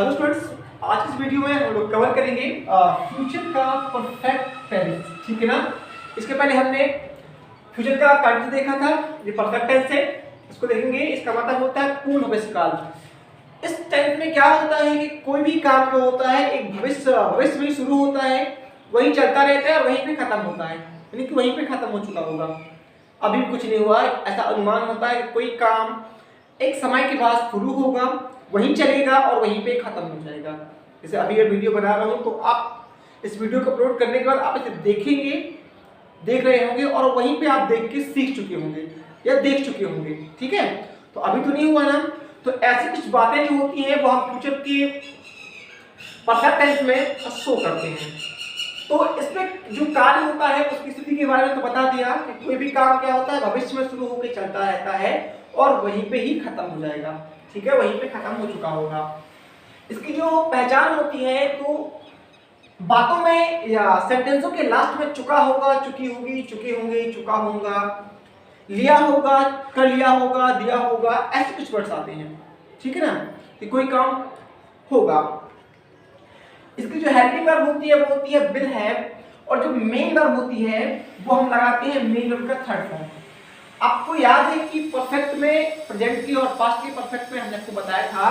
Hello students, आज इस video में हम लोग कवर करेंगे फ्यूचर का परफेक्ट टेंस। ठीक है ना। इसके पहले हमने फ्यूचर का कंटेंस देखा था, ये परफेक्ट टेंस है, इसको देखेंगे। इसका मतलब होता है पूर्ण भविष्यकाल। इस टेंस में क्या होता है कि कोई भी काम जो होता है एक भविष्य में शुरू होता है, वही चलता रहता है और वहीं पे खत्म होता है, यानी कि वहीं पे खत्म हो चुका होगा, अभी कुछ नहीं हुआ, ऐसा अनुमान होता है कि कोई काम एक समय के बाद शुरू होगा, वहीं चलेगा और वहीं पे खत्म हो जाएगा। जैसे अभी ये वीडियो बना रहा हूँ तो आप इस वीडियो को अपलोड करने के बाद आप इसे देख रहे होंगे और वहीं पे आप देख के सीख चुके होंगे या देख चुके होंगे। ठीक है, तो अभी तो नहीं हुआ ना। तो ऐसी कुछ बातें जो होती हैं वो हम फ्यूचर के परफेक्ट टेंस में शो करते हैं। तो इसमें जो कार्य होता है उसकी स्थिति के बारे में तो बता दिया कि कोई भी काम क्या होता है भविष्य में शुरू होकर चलता रहता है और वहीं पे ही खत्म हो जाएगा। ठीक है, वहीं पे खत्म हो चुका होगा। इसकी जो पहचान होती है तो बातों में या सेंटेंसों के लास्ट में चुका होगा, चुकी होगी, चुके होंगे, चुका होगा, लिया होगा, कर लिया होगा, दिया होगा, ऐसे कुछ वर्ड्स आते हैं। ठीक है ना, कि कोई काम होगा। इसकी जो हेल्पिंग वर्ब होती है वो होती है विल हैव, और जो मेन वर्ब होती है वो हम लगाते हैं मेन वर्ब का थर्ड फॉर्म। आपको याद है कि परफेक्ट में, प्रेजेंट की और पास्ट के परफेक्ट में हमने आपको बताया था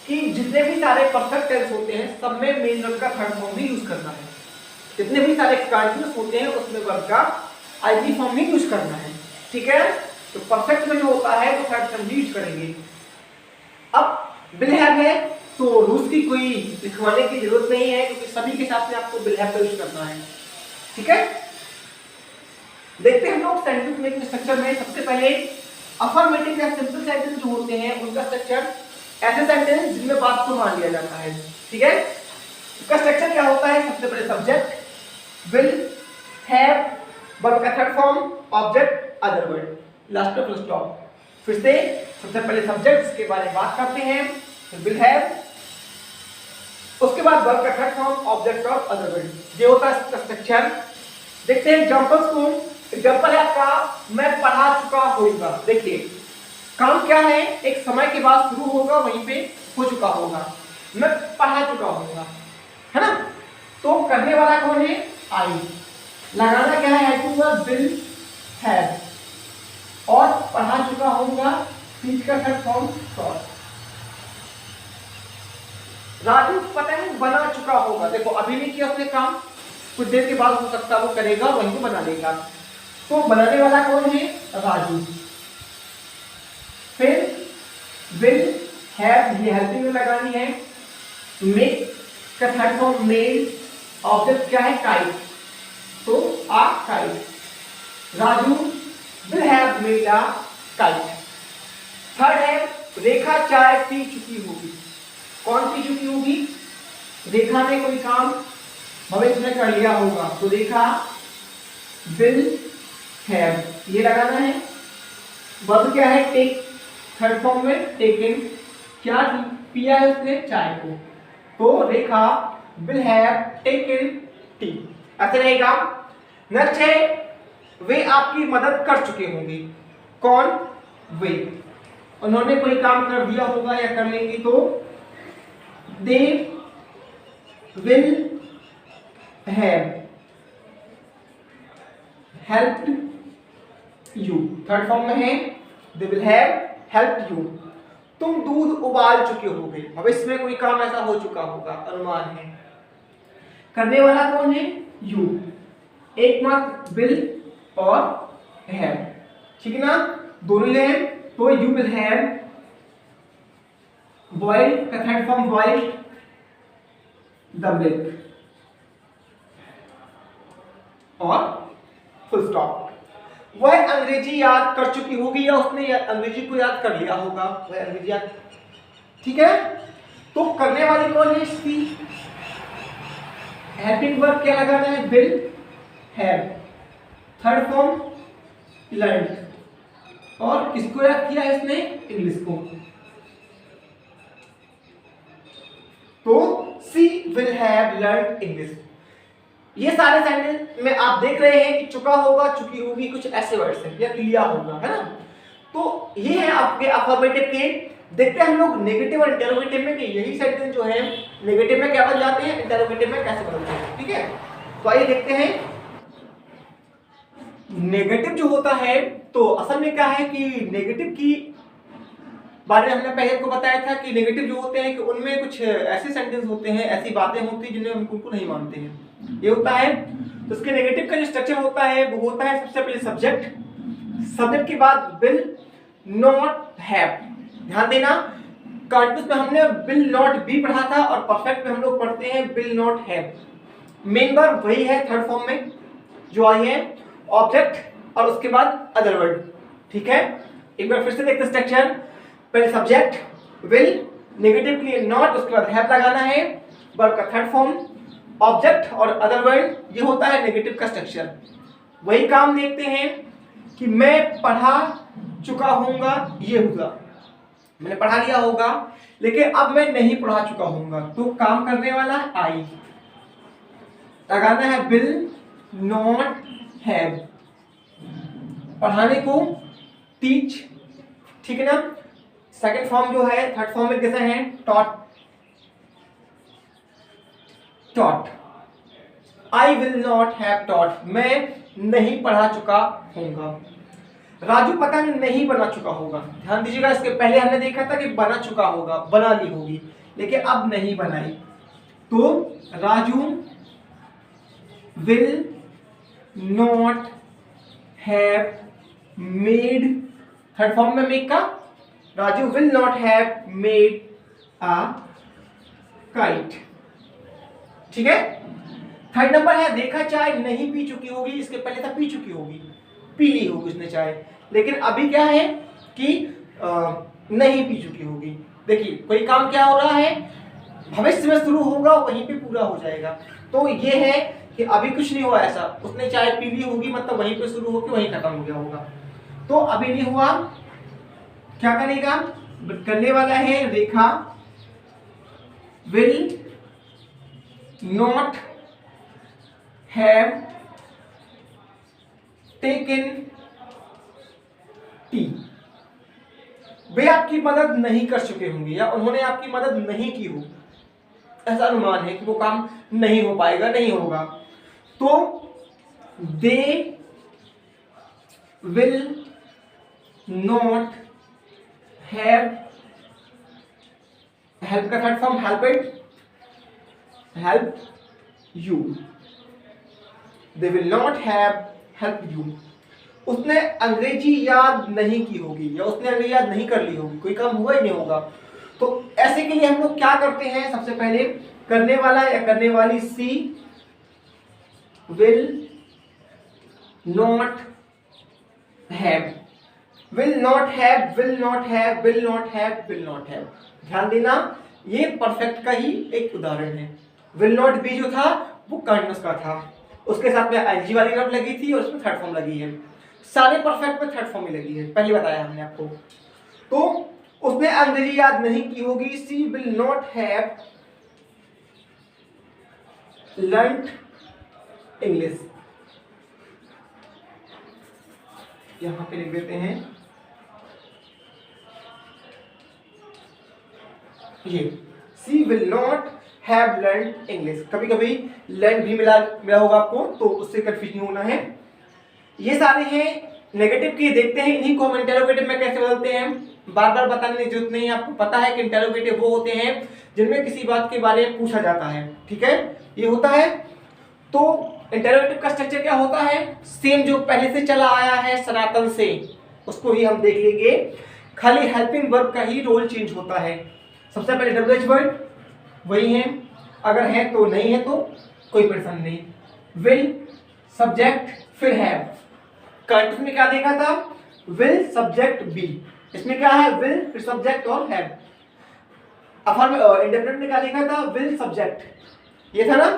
कि जितने भी सारे परफेक्ट टेंस होते हैं सब में मेन वर्ब का थर्ड फॉर्म भी यूज करना है। जितने भी सारे कंटीन्यूअस होते हैं उसमें वर्ब का आईवी फॉर्म ही यूज करना है। ठीक है, तो परफेक्ट में जो होता है वो थर्ड फॉर्म यूज करेंगे। अब विल हैव है तो रूल्स की कोई लिखवाने की जरूरत नहीं है, क्योंकि सभी के साथ में आपको विल हैव का यूज करना है। ठीक है, देखते हैं हम लोग सेंटेंस मेकिंग स्ट्रक्चर में। सबसे पहले अफर्मेटिव या सिंपल सेंटेंस जो होते हैं उनका स्ट्रक्चर, ऐसे सेंटेंस जिनमें बात को मान लिया जाता है। ठीक है, इसका स्ट्रक्चर क्या होता है? सबसे पहले सब्जेक्ट विल हैव, वर्ब का third form object other word, last में फुल स्टॉप। फिर से सबसे पहले सब्जेक्ट्स के बारे में बात करते हैं, फिर विल हैव, उसके बाद वर्ब का थर्ड फॉर्म ऑब्जेक्ट और अदर वर्ड। ये होता है इसका स्ट्रक्चर। देखते हैं एग्जांपल्स को। एग्जांपल है आपका मैं पढ़ा चुका होगा। देखिए काम क्या है, एक समय के बाद शुरू होगा, वहीं पे हो चुका होगा। मैं पढ़ा चुका होगा, है ना। तो करने वाला कौन है? आई। लगाना क्या है? हेल्पिंग वर्ब विल हैव, और पढ़ा चुका होगा स्पीच का थर्ड फॉर्म सॉट। राजू पता है बना चुका होगा। देखो अभी नहीं किया उसने काम, कुछ देर के बाद हो सकता है वो करेगा, वहीं को बना लेगा। तो बनाने वाला कौन है? राजू। फिर विल हैव, ये हेल्पिंग में लगानी है। मेक का थर्ड फॉर्म मेड, ऑब्जेक्ट क्या है? काइट, तो आ kite. Raju will have made a kite. Third है रेखा चाय पी चुकी होगी। कौन पी चुकी होगी? रेखा ने कोई काम भविष्य में कर लिया होगा, तो रेखा विल हैव, ये लगाना है। वर्ब क्या है? टेक, थर्ड फॉर्म में टेकन, क्या पिया है उसने? चाय को, तो रेखा विल हैव टेकन टी। ऐसे रहेगा। नेक्स्ट है वे आपकी मदद कर चुके होंगे। कौन? वे, उन्होंने कोई काम कर दिया होगा या कर लेंगे, तो they will have helped you, third form में है they will have helped you. तुम दूध उबाल चुके होगे। भविष्य में कोई काम ऐसा हो चुका होगा, अनुमान है। करने वाला कौन है? यू। एक मात्र विल और हैव, ठीक है ना, दोनों ले हैं, तो यू विल हैव बॉइल्ड का third form boiled the milk, और फुल स्टॉप। वह अंग्रेजी याद कर चुकी होगी या उसने अंग्रेजी को याद कर लिया होगा, वह अंग्रेजी याद। ठीक है, तो करने वाली कौन है इसकी? हेल्पिंग वर्ब क्या लगाना है? Will have, third form learn, और किसको याद किया है इसने? इंग्लिश को, तो सी विल हैव लर्न इंग्लिश। ये सारे सेंटेंस में आप देख रहे हैं कि चुका होगा, चुकी होगी, कुछ ऐसे वर्ड्स हैं, या लिया होगा, है ना। तो ये है आपके अफर्मेटिव के देखते हैं हम लोग नेगेटिव और इंटरोगेटिव में कि यही सेंटेंस जो है नेगेटिव में क्या बन जाते हैं, इंटरोगेटिव में कैसे बदलते हैं। ठीक है, तो आइए देखते हैं नेगेटिव जो होता है। तो असल में क्या है कि नेगेटिव की बारे में हमने पहले आपको बताया था कि नेगेटिव जो होते हैं कि उनमें कुछ ऐसे सेंटेंस होते हैं, ऐसी बातें होती हैं जिन्हें हम उनको नहीं मानते हैं, ये होता है। तो इसके नेगेटिव का जो स्ट्रक्चर होता है वो होता है सबसे पहले सब्जेक्ट, सब्जेक्ट के बाद विल नॉट हैव। ध्यान देना, कंटीन्यूअस में हमने विल नॉट बी पढ़ा था और परफेक्ट में हम लोग पढ़ते हैं will not have. Main verb वही है थर्ड फॉर्म में जो आई है, ऑब्जेक्ट और उसके बाद अदर वर्ड। ठीक है, एक बार फिर से देखते हैं स्ट्रक्चर। पहले सब्जेक्ट विल, नेगेटिव के लिए नॉट, उसके बाद हैव लगाना है, वर्ब का थर्ड फॉर्म, ऑब्जेक्ट और अदर वर्ड, ये होता है नेगेटिव का स्ट्रक्चर। वही काम देखते हैं कि मैं पढ़ा चुका हूंगा, ये होगा मैंने पढ़ा लिया होगा, लेकिन अब मैं नहीं पढ़ा चुका हूंगा, तो काम करने वाला है आई, लगाना है विल नॉट हैव, पढ़ाने को टीच। ठीक है ना, सेकेंड फॉर्म जो है थर्ड फॉर्म में कैसे है, taught, taught, I will not have taught, मैं नहीं पढ़ा चुका हूंगा। राजू पतंग नहीं बना चुका होगा। ध्यान दीजिएगा, इसके पहले हमने देखा था कि बना चुका होगा, बना ली होगी, लेकिन अब नहीं बनाई। तो Raju will not have made, third form में मेक का, Raju will not have made a kite. ठीक है, थर्ड नंबर है देखा चाय नहीं पी चुकी होगी, इसके पहले था पी चुकी होगी, पी ली होगी उसने चाय, लेकिन अभी क्या है कि नहीं पी चुकी होगी। देखिए कोई काम क्या हो रहा है, भविष्य में शुरू होगा वहीं पे पूरा हो जाएगा। तो ये है कि अभी कुछ नहीं हुआ ऐसा, उसने चाय पी ली होगी मतलब वहीं पे शुरू होकर वहीं खत्म हो गया होगा। तो अभी नहीं हुआ, क्या करेगा, करने वाला है Rekha will not have taken tea, वे आपकी मदद नहीं कर चुके होंगे या उन्होंने आपकी मदद नहीं की हो, ऐसा अनुमान है कि वो काम नहीं हो पाएगा, नहीं होगा। तो they will not have, help का third form help it, help you, they will not have help you. उसने अंग्रेजी याद नहीं की होगी या उसने अंग्रेजी याद नहीं कर ली होगी, कोई काम हुआ ही नहीं होगा। तो ऐसे के लिए हम लोग क्या करते हैं, सबसे पहले करने वाला या करने वाली she will not have, will not have, will not have, will not have, will not have. ध्यान देना, ये परफेक्ट का ही एक उदाहरण है। विल नॉट बी जो था वो कंटीन्यूअस का था, उसके साथ में आईजी वाली वर्ब लगी थी और उसमें थर्ड फॉर्म लगी है, सारे परफेक्ट में थर्ड फॉर्म ही लगी है, पहले बताया हमने आपको। तो उसने अंग्रेजी याद नहीं की होगी, she will not have learned English, यहां पे लिख देते हैं ये, she will not have learned English. कभी कभी लर्न भी मिला होगा आपको, तो उससे कंफ्यूज नहीं होना है। ये सारे हैं नेगेटिव के, देखते हैं इन्हीं को हम इंटरोगेटिव में कैसे बदलते हैं। बार बार बताने की जरूरत नहीं है, आपको पता है कि इंटरोगेटिव वो होते हैं जिनमें किसी बात के बारे में पूछा जाता है। ठीक है, ये होता है। तो इंटरोगेटिव का स्ट्रक्चर क्या होता है, सेम जो पहले से चला आया है सनातन से, उसको ही हम देख लेंगे, खाली हेल्पिंग वर्ब का ही रोल चेंज होता है। सबसे पहले डब्ल्यूएच वर्ड वही है, अगर है तो, नहीं है तो कोई परेशानी नहीं। विल सब्जेक्ट फिर हैव, कंटीन्यूअस में क्या देखा था, विल सब्जेक्ट बी, इसमें क्या है विल फिर सब्जेक्ट और हैव। इंडेफिनिट में क्या देखा था, विल सब्जेक्ट, ये था ना।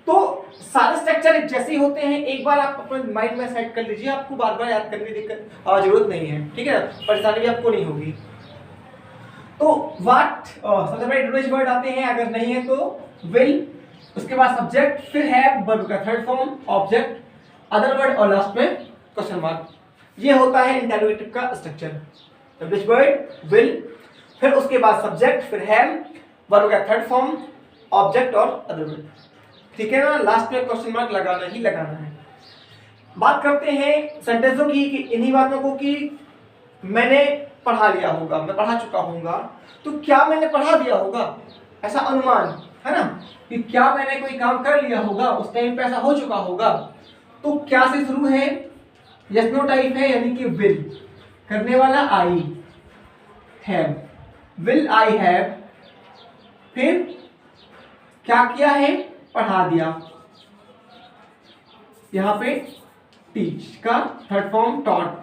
तो सारे स्ट्रक्चर जैसे होते हैं, एक बार आप अपने माइंड में सेट कर लीजिए, आपको बार बार याद करने की जरूरत नहीं है। ठीक है, परेशानी भी आपको नहीं होगी। तो व्हाट सबसे पहले डब्ल्यूएच वर्ड आते हैं, अगर नहीं है तो विल, उसके बाद सब्जेक्ट फिर हैव, वर्ब का third form, object, other word और लास्ट में क्वेश्चन मार्क। ये होता है इंटरोगेटिव का स्ट्रक्चर। डब्ल्यूएच वर्ड विल फिर उसके बाद सब्जेक्ट, फिर हैव, वर्ब का थर्ड फॉर्म, ऑब्जेक्ट और अदर वर्ब। ठीक है ना, लास्ट में क्वेश्चन मार्क लगाना ही लगाना है। बात करते हैं सेंटेंसों की कि इन्हीं बातों को कि मैंने पढ़ा लिया होगा, मैं पढ़ा चुका होऊंगा। तो क्या मैंने पढ़ा दिया होगा, ऐसा अनुमान है ना कि क्या मैंने कोई काम कर लिया होगा, उस टाइम पे ऐसा हो चुका होगा। तो क्या से शुरू है, यस नो टाइप है, यानी कि विल, करने वाला आई, हैव, विल आई हैव, फिर क्या किया है, पढ़ा दिया, यहां पे टीच का थर्ड फॉर्म टॉट,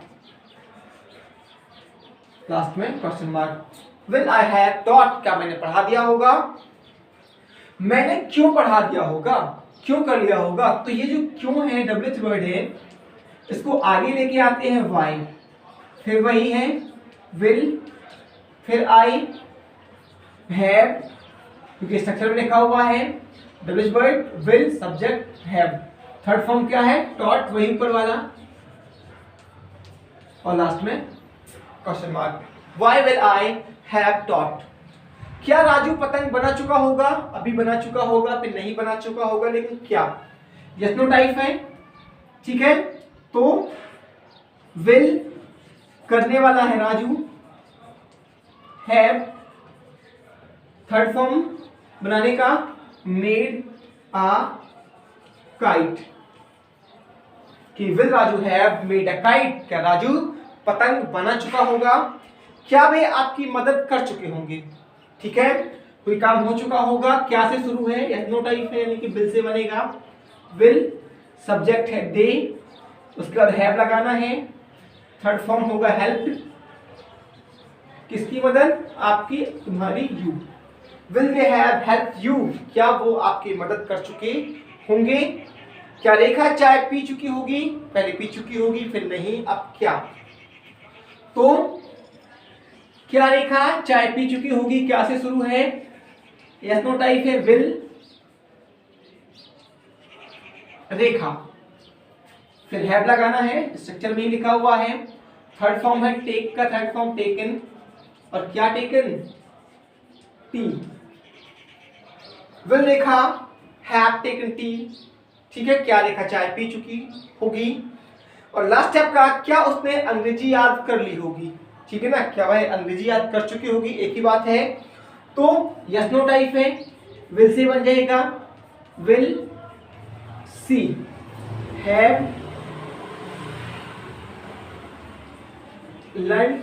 लास्ट में question mark. Will I have taught, क्या मैंने पढ़ा दिया होगा, मैंने क्यों पढ़ा दिया होगा, क्यों कर लिया होगा। तो ये जो क्यों है डब्ल्यूएच वर्ड है, इसको आगे लेके आते हैं वाई, फिर वही है विल, फिर आई हैव, क्योंकि स्ट्रक्चर में लिखा हुआ है WH word, will, subject, have, third form क्या है, टॉट, वही ऊपर वाला, और लास्ट में question mark. Why will I have taught, क्या राजू पतंग बना चुका होगा, अभी बना चुका होगा, फिर नहीं बना चुका होगा, लेकिन क्या, यस नो टाइप है। ठीक है, तो विल करने वाला है राजू, हैव थर्ड फॉर्म बनाने का, मेड आ काइट, कि will Raju have made a kite, क्या राजू पतंग बना चुका होगा, क्या वे आपकी मदद कर चुके होंगे। ठीक है, कोई काम हो चुका होगा, क्या से शुरू है, यस नो टाइप है, यानी कि विल से बनेगा, विल, सब्जेक्ट है दे, उसके बाद हैव लगाना है, थर्ड फॉर्म होगा हेल्प, किसकी मदद, आपकी, तुम्हारी, you, will they have help you, क्या वो आपकी मदद कर चुके होंगे। क्या रेखा चाय पी चुकी होगी, पहले पी चुकी होगी, फिर नहीं, अब क्या। तो क्या रेखा चाय पी चुकी होगी, क्या से शुरू है, यस नो टाइप है, विल, रेखा, फिर हैव लगाना है, स्ट्रक्चर में ही लिखा हुआ है, थर्ड फॉर्म है टेक का थर्ड फॉर्म टेकन, और क्या taken, T, will Rekha have taken T. ठीक है, क्या रेखा चाय पी चुकी होगी, और लास्ट स्टेप का क्या उसने अंग्रेजी याद कर ली होगी। ठीक है ना, क्या वह अंग्रेजी याद कर चुकी होगी, एक ही बात है। तो यस नो टाइप है, विल से बन जाएगा, will she have learn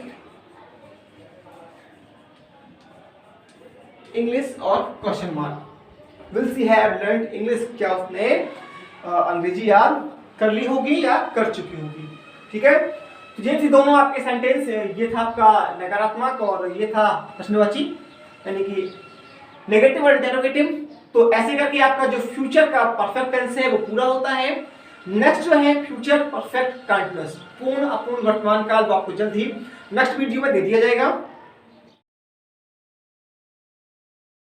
English और question mark. Will she have learn English, क्या उसने अंग्रेजी याद कर ली होगी या कर चुकी होगी। ठीक है, तो ये थी दोनों आपके सेंटेंस, ये था आपका नकारात्मक और ये था प्रश्नवाची, यानी कि नेगेटिव और इंटरोगेटिव। तो ऐसे करके आपका जो फ्यूचर का परफेक्ट टेंस है वो पूरा होता है। नेक्स्ट जो है फ्यूचर परफेक्ट कंटीन्यूअस, पूर्ण अपूर्ण वर्तमान काल, वो आपको जल्द ही नेक्स्ट वीडियो में दे दिया जाएगा।